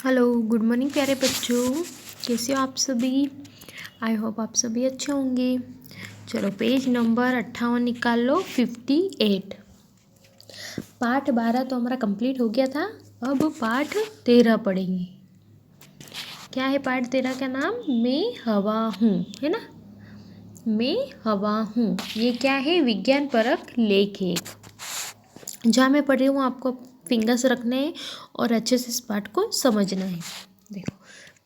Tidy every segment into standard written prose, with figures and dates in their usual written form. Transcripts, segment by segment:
Hello, good morning प्यारे बच्चों। कैसे हो आप सभी? आई होप आप सभी अच्छे होंगे। चलो पेज नंबर 58 निकाल लो। 58 पाठ 12 तो हमारा कंप्लीट हो गया था। अब पाठ 13 पढ़ेंगे। क्या है पाठ 13 का नाम? मैं हवा हूँ, है ना। मैं हवा हूँ, ये क्या है? विज्ञान परक लेख है। जहाँ मैं पढ़ रही हूँ आपको फिंगर्स रखने हैं और अच्छे से इस पाठ को समझना है। देखो,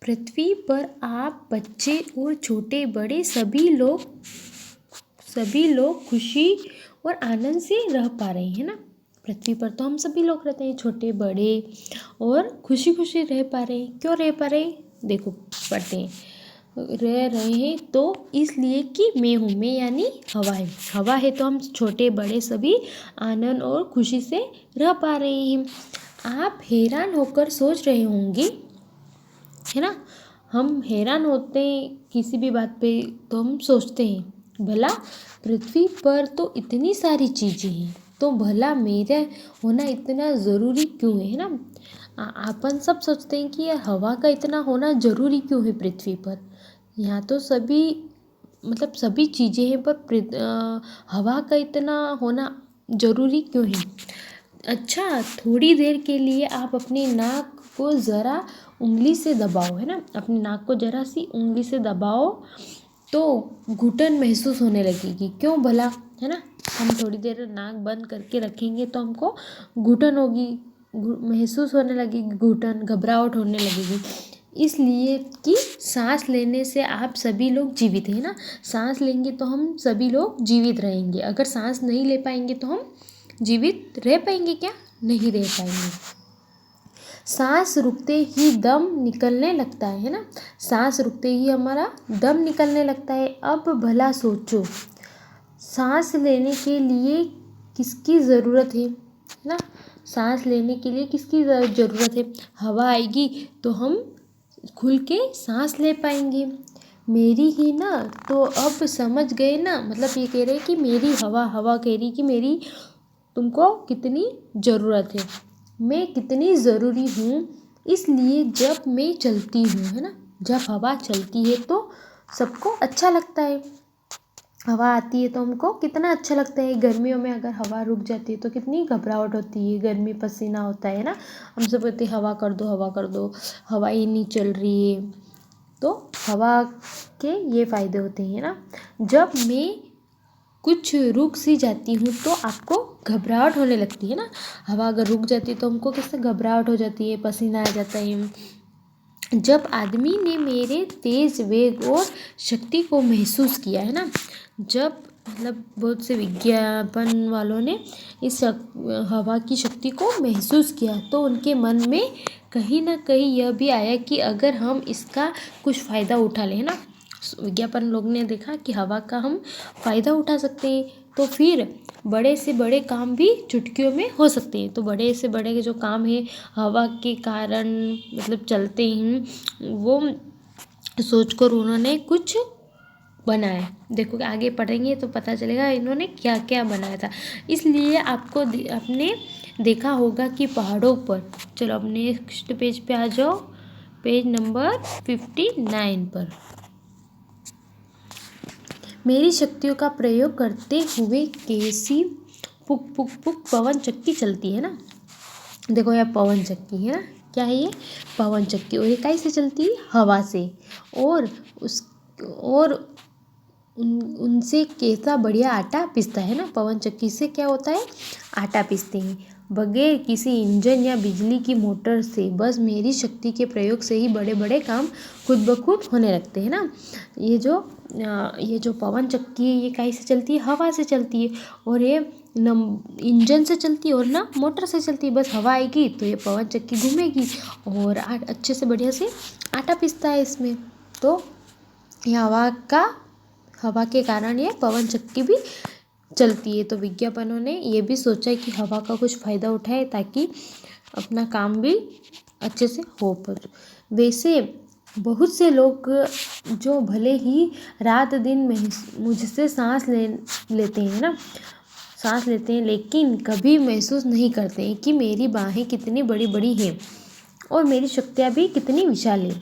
पृथ्वी पर आप बच्चे और छोटे बड़े सभी लोग खुशी और आनंद से रह पा रहे हैं ना। पृथ्वी पर तो हम सभी लोग रहते हैं, छोटे बड़े, और खुशी खुशी रह पा रहे हैं। क्यों रह पा रहे हैं? देखो पढ़ते हैं। रह रहे हैं तो इसलिए कि मैं हूँ। मैं यानी हवा है। हवा है तो हम छोटे बड़े सभी आनंद और खुशी से रह पा रहे हैं। आप हैरान होकर सोच रहे होंगे, है ना। हम हैरान होते हैं किसी भी बात पे, तो हम सोचते हैं भला पृथ्वी पर तो इतनी सारी चीज़ें हैं, तो भला मेरा होना इतना ज़रूरी क्यों है ना। अपन सब सोचते हैं कि यह हवा का इतना होना ज़रूरी क्यों है पृथ्वी पर। यहाँ तो सभी मतलब सभी चीज़ें हैं, पर हवा का इतना होना ज़रूरी क्यों है? अच्छा, थोड़ी देर के लिए आप अपनी नाक को ज़रा उंगली से दबाओ, है ना। अपनी नाक को ज़रा सी उंगली से दबाओ तो घुटन महसूस होने लगेगी। क्यों भला, है ना। हम थोड़ी देर नाक बंद करके रखेंगे तो हमको घुटन होगी, महसूस होने लगेगी, घुटन, घबराहट होने लगेगी। इसलिए कि सांस लेने से आप सभी लोग जीवित हैं ना। सांस लेंगे तो हम सभी लोग जीवित रहेंगे। अगर सांस नहीं ले पाएंगे तो हम जीवित रह पाएंगे क्या? नहीं रह पाएंगे। सांस रुकते ही दम निकलने लगता है ना। सांस रुकते ही हमारा दम निकलने लगता है। अब भला सोचो, सांस लेने के लिए किसकी ज़रूरत है ना। सांस लेने के लिए किसकी ज़रूरत है? हवा आएगी तो हम खुल के सांस ले पाएंगे। मेरी ही ना, तो अब समझ गए ना। मतलब ये कह रहे हैं कि मेरी हवा कह रही कि मेरी तुमको कितनी ज़रूरत है, मैं कितनी ज़रूरी हूँ। इसलिए जब मैं चलती हूँ, है ना, जब हवा चलती है तो सबको अच्छा लगता है। हवा आती है तो हमको कितना अच्छा लगता है। गर्मियों में अगर हवा रुक जाती है तो कितनी घबराहट होती है, गर्मी पसीना होता है ना। हम सब कहते हैं हवा कर दो, हवा कर दो, हवा ही नहीं चल रही है। तो हवा के ये फ़ायदे होते हैं ना। जब मैं कुछ रुक सी जाती हूँ तो आपको घबराहट होने लगती है ना। हवा अगर रुक जाती है तो हमको कैसे घबराहट हो जाती है, पसीना आ जाता है। जब आदमी ने मेरे तेज वेग और शक्ति को महसूस किया, है ना। जब मतलब बहुत से विज्ञापन वालों ने इस हवा की शक्ति को महसूस किया तो उनके मन में कहीं ना कहीं यह भी आया कि अगर हम इसका कुछ फ़ायदा उठा लें ना। विज्ञापन लोग ने देखा कि हवा का हम फ़ायदा उठा सकते हैं, तो फिर बड़े से बड़े काम भी चुटकियों में हो सकते हैं। तो बड़े से बड़े के जो काम है हवा के कारण मतलब चलते हैं, वो सोचकर उन्होंने कुछ बनाया। देखो आगे पढ़ेंगे तो पता चलेगा इन्होंने क्या क्या बनाया था। इसलिए आपको आपने देखा होगा कि पहाड़ों पर, चलो अब नेक्स्ट पेज पे आ जाओ, पेज नंबर 59 पर। मेरी शक्तियों का प्रयोग करते हुए कैसी पुक पुक पुक पवन चक्की चलती है ना। देखो यह पवन चक्की है ना। क्या है ये? पवन चक्की। और ये कैसे चलती है? हवा से। और उनसे कैसा बढ़िया आटा पिसता है ना। पवन चक्की से क्या होता है? आटा पीसते हैं बगैर किसी इंजन या बिजली की मोटर से। बस मेरी शक्ति के प्रयोग से ही बड़े बड़े काम खुद ब खुद होने लगते हैं ना। ये जो पवन चक्की है ये कैसे चलती है? हवा से चलती है। और ये न इंजन से चलती है और ना मोटर से चलती है। बस हवा आएगी तो ये पवन चक्की घूमेगी और अच्छे से बढ़िया से आटा पिसता है इसमें। तो ये हवा के कारण ये पवन चक्की भी चलती है। तो विज्ञापनों ने ये भी सोचा कि हवा का कुछ फ़ायदा उठाए ताकि अपना काम भी अच्छे से हो पाए। वैसे बहुत से लोग जो भले ही रात दिन मुझसे सांस लेते हैं ना, सांस लेते हैं, लेकिन कभी महसूस नहीं करते हैं कि मेरी बाहें कितनी बड़ी बड़ी हैं और मेरी शक्तियाँ भी कितनी विशाल है।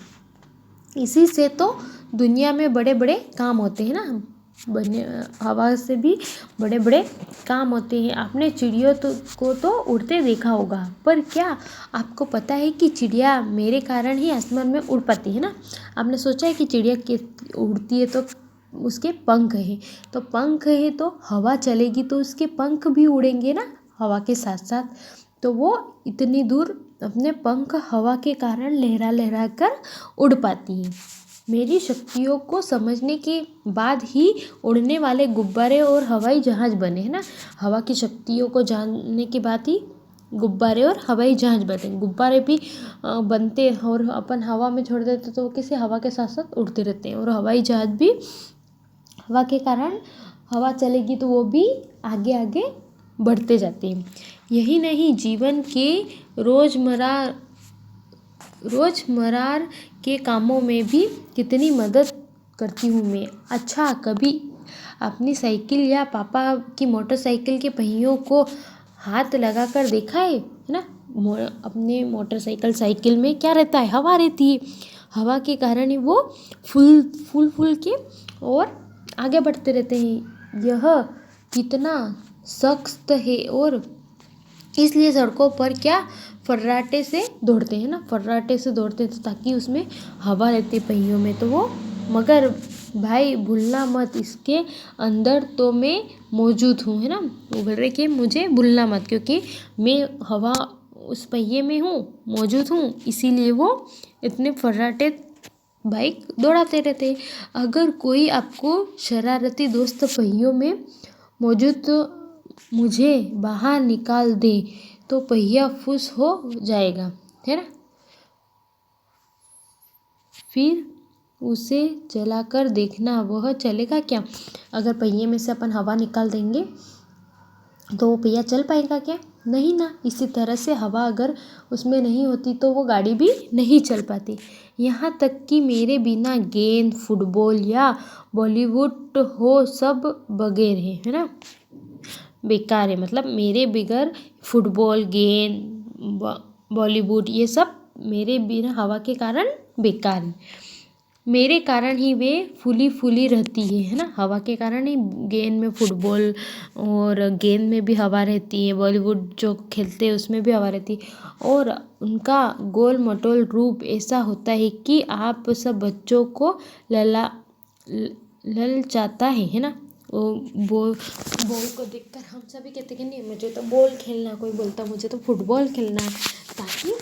इसी से तो दुनिया में बड़े बड़े काम होते हैं ना, बने हवा से भी बड़े बड़े काम होते हैं। आपने चिड़ियों को तो उड़ते देखा होगा, पर क्या आपको पता है कि चिड़िया मेरे कारण ही आसमान में उड़ पाती है ना। आपने सोचा है कि चिड़िया उड़ती है तो उसके पंख हैं, तो पंख है तो हवा चलेगी तो उसके पंख भी उड़ेंगे ना हवा के साथ साथ, तो वो इतनी दूर अपने पंख हवा के कारण लहरा लहरा कर उड़ पाती है। मेरी शक्तियों को समझने के बाद ही उड़ने वाले गुब्बारे और हवाई जहाज़ बने हैं ना। हवा की शक्तियों को जानने के बाद ही गुब्बारे और हवाई जहाज़ बने। गुब्बारे भी बनते और अपन हवा में छोड़ देते तो वो किसी हवा के साथ साथ उड़ते रहते हैं, और हवाई जहाज़ भी हवा के कारण हवा चलेगी तो वो भी आगे आगे बढ़ते जाते हैं। यही नहीं, जीवन के रोज़मर्रा के कामों में भी कितनी मदद करती हूँ मैं। अच्छा, कभी अपनी साइकिल या पापा की मोटरसाइकिल के पहियों को हाथ लगा कर देखा है ना। अपने मोटरसाइकिल साइकिल में क्या रहता है, हवा रहती है। हवा के कारण ही वो फूल के और आगे बढ़ते रहते हैं। यह कितना सख्त है, और इसलिए सड़कों पर क्या फर्राटे से दौड़ते हैं ना, फर्राटे से दौड़ते हैं तो ताकि उसमें हवा रहती है पहियों में, तो वो मगर भाई भूलना मत, इसके अंदर तो मैं मौजूद हूँ, है ना। वो बोल रहे कि मुझे भूलना मत, क्योंकि मैं हवा उस पहिए में हूँ, मौजूद हूँ, इसीलिए वो इतने फर्राटे बाइक दौड़ाते रहते हैं। अगर कोई आपको शरारती दोस्त पहियों में मौजूद तो मुझे बाहर निकाल दे तो पहिया फुस हो जाएगा, है ना। फिर उसे चलाकर देखना, वह चलेगा क्या। अगर पहिए में से अपन हवा निकाल देंगे तो वो पहिया चल पाएगा क्या, नहीं ना। इसी तरह से हवा अगर उसमें नहीं होती तो वो गाड़ी भी नहीं चल पाती। यहाँ तक कि मेरे बिना गेंद, फुटबॉल या बॉलीवुड हो सब बगैर है ना, बेकार है। मतलब मेरे बगैर फुटबॉल, गेंद, बॉलीवुड ये सब मेरे बिना हवा के कारण बेकार है। मेरे कारण ही वे फूली फूली रहती है ना। हवा के कारण ही गेंद में, फुटबॉल और गेंद में भी हवा रहती है, बॉलीवुड जो खेलते हैं उसमें भी हवा रहती है, और उनका गोल मटोल रूप ऐसा होता है कि आप सब बच्चों को ललचाता है ना। वो बॉल को देखकर हम सभी कहते कि नहीं मुझे तो बॉल खेलना, कोई बोलता मुझे तो फुटबॉल खेलना, ताकि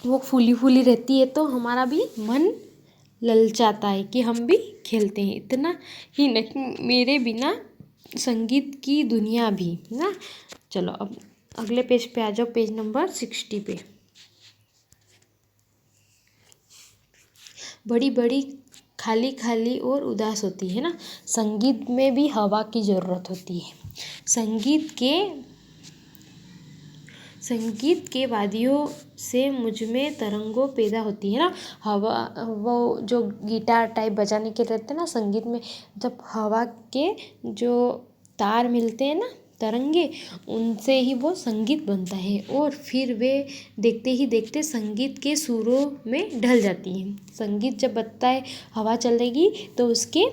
वो फूली फूली रहती है तो हमारा भी मन ललचाता है कि हम भी खेलते हैं। इतना ही नहीं, मेरे बिना संगीत की दुनिया भी ना। चलो अब अगले पेज पे आ जाओ, पेज नंबर 60 पे। बड़ी बड़ी खाली खाली और उदास होती है ना। संगीत में भी हवा की ज़रूरत होती है। संगीत के वाद्यों से मुझ में तरंगों पैदा होती है ना। हवा, वो जो गिटार टाइप बजाने के रहते हैं ना संगीत में, जब हवा के जो तार मिलते हैं ना, तरंगे, उनसे ही वो संगीत बनता है, और फिर वे देखते ही देखते संगीत के सुरों में ढल जाती हैं। संगीत जब बजता है, हवा चलेगी तो उसके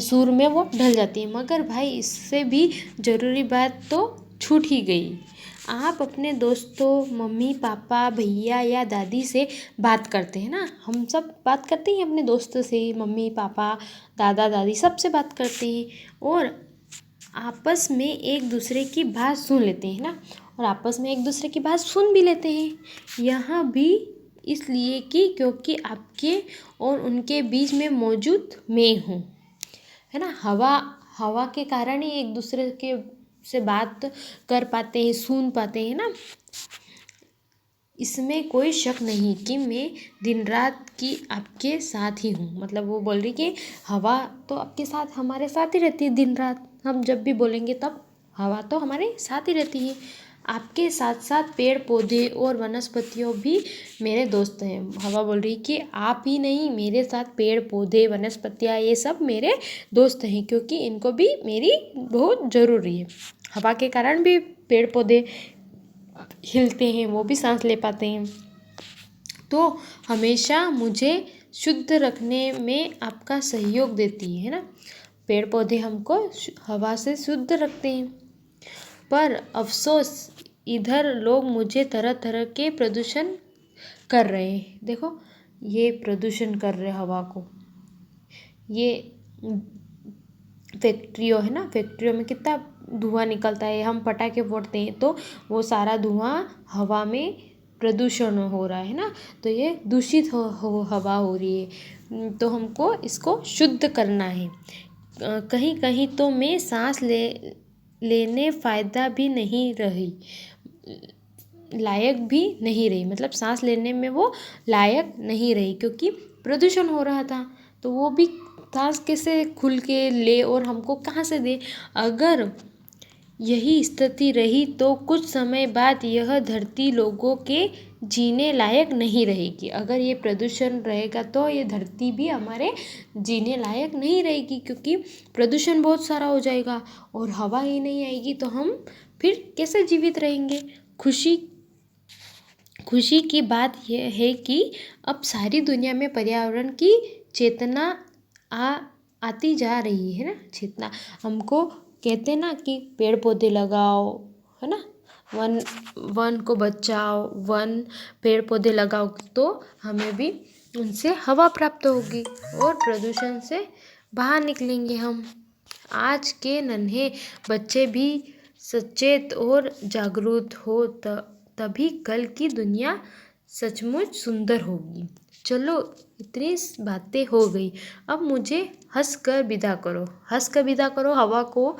सुर में वो ढल जाती है। मगर भाई इससे भी ज़रूरी बात तो छूट ही गई। आप अपने दोस्तों, मम्मी पापा, भैया या दादी से बात करते हैं ना। हम सब बात करते हैं अपने दोस्तों से, मम्मी पापा, दादा दादी सबसे बात करते हैं, और आपस में एक दूसरे की बात सुन लेते हैं ना, और आपस में एक दूसरे की बात सुन भी लेते हैं। यहाँ भी इसलिए कि क्योंकि आपके और उनके बीच में मौजूद मैं हूँ, है ना। हवा के कारण ही एक दूसरे के से बात कर पाते हैं, सुन पाते हैं ना। इसमें कोई शक नहीं कि मैं दिन रात की आपके साथ ही हूँ। मतलब वो बोल रही कि हवा तो आपके साथ, हमारे साथ ही रहती है दिन रात। हम जब भी बोलेंगे तब हवा तो हमारे साथ ही रहती है। आपके साथ साथ पेड़ पौधे और वनस्पतियों भी मेरे दोस्त हैं। हवा बोल रही कि आप ही नहीं, मेरे साथ पेड़ पौधे, वनस्पतियाँ, ये सब मेरे दोस्त हैं, क्योंकि इनको भी मेरी बहुत ज़रूरी है। हवा के कारण भी पेड़ पौधे हिलते हैं वो भी सांस ले पाते हैं। तो हमेशा मुझे शुद्ध रखने में आपका सहयोग देती है ना। पेड़ पौधे हमको हवा से शुद्ध रखते हैं। पर अफसोस इधर लोग मुझे तरह तरह के प्रदूषण कर रहे हैं। देखो ये प्रदूषण कर रहे हवा को, ये फैक्ट्रियों है ना, फैक्ट्रियों में कितना धुआं निकलता है। हम पटाखे फोड़ते हैं तो वो सारा धुआं हवा में प्रदूषण हो रहा है ना, तो ये दूषित हवा हो रही है। तो हमको इसको शुद्ध करना है। कहीं कहीं तो मैं सांस लेने फ़ायदा भी नहीं रही, लायक भी नहीं रही, मतलब सांस लेने में वो लायक नहीं रही क्योंकि प्रदूषण हो रहा था। तो वो भी सांस कैसे खुल के ले और हमको कहाँ से दे। अगर यही स्थिति रही तो कुछ समय बाद यह धरती लोगों के जीने लायक नहीं रहेगी। अगर ये प्रदूषण रहेगा तो ये धरती भी हमारे जीने लायक नहीं रहेगी, क्योंकि प्रदूषण बहुत सारा हो जाएगा और हवा ही नहीं आएगी तो हम फिर कैसे जीवित रहेंगे। खुशी की बात यह है कि अब सारी दुनिया में पर्यावरण की चेतना आती जा रही है ना। चेतना हमको कहते ना कि पेड़ पौधे लगाओ, है ना, वन को बचाओ, पेड़ पौधे लगाओ तो हमें भी उनसे हवा प्राप्त होगी और प्रदूषण से बाहर निकलेंगे हम। आज के नन्हे बच्चे भी सचेत और जागरूक हो तभी कल की दुनिया सचमुच सुंदर होगी। चलो इतनी बातें हो गई, अब मुझे हंस कर विदा करो हवा को,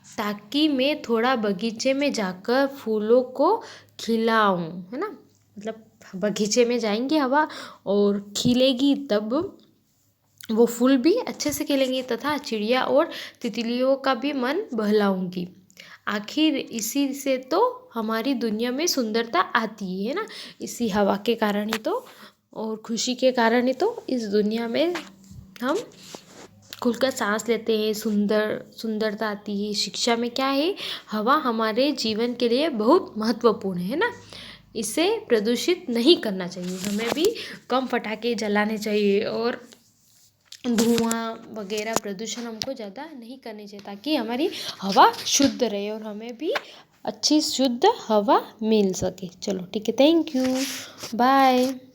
ताकि मैं थोड़ा बगीचे में जाकर फूलों को खिलाऊं, है ना। मतलब बगीचे में जाएंगे हवा और खिलेगी तब वो फूल भी अच्छे से खिलेंगे तथा चिड़िया और तितलियों का भी मन बहलाऊंगी। आखिर इसी से तो हमारी दुनिया में सुंदरता आती है ना, इसी हवा के कारण ही तो और खुशी के कारण ही तो इस दुनिया में हम खुलकर सांस लेते हैं, सुंदरता आती है। शिक्षा में क्या है, हवा हमारे जीवन के लिए बहुत महत्वपूर्ण है ना। इसे प्रदूषित नहीं करना चाहिए, हमें भी कम पटाखे जलाने चाहिए और धुआं वगैरह प्रदूषण हमको ज़्यादा नहीं करनी चाहिए, ताकि हमारी हवा शुद्ध रहे और हमें भी अच्छी शुद्ध हवा मिल सके। चलो ठीक है, थैंक यू, बाय।